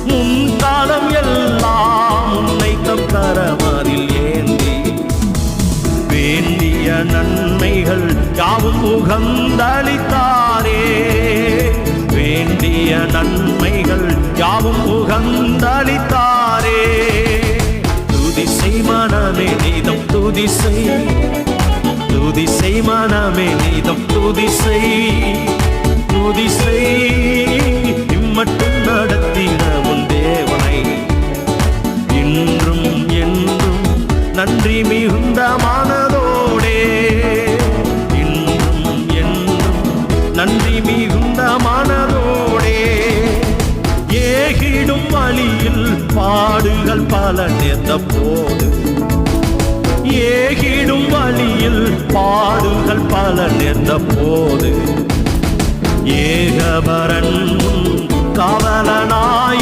முன்காலம் எல்லாம் உன்னை தம் கரமதில் ஏந்தி வேண்டிய நன்மைகள் யாவும் உகந்தளித்தாரே. வேண்டிய நன்மைகள் யாவும் உகந்தளித்தாரே. துதிசை மனமே நீதம் துதிசை, துதிசை மனமே நீதம் துதிசை, துதிசை இம்மட்டும் நடத்தின உன் தேவனை இன்றும் என்றும் நன்றி மிகுந்த மனதோடே. இன்றும் என்றும் நன்றி மிகுந்த மனதோடே. ஏகிடும் வழியில் பாடுகள் பல நேர்ந்த போது, ஏகிடும் வழியில் பாடுகள் பல நேர்ந்த போது, ஏகபரன் காவலனாய்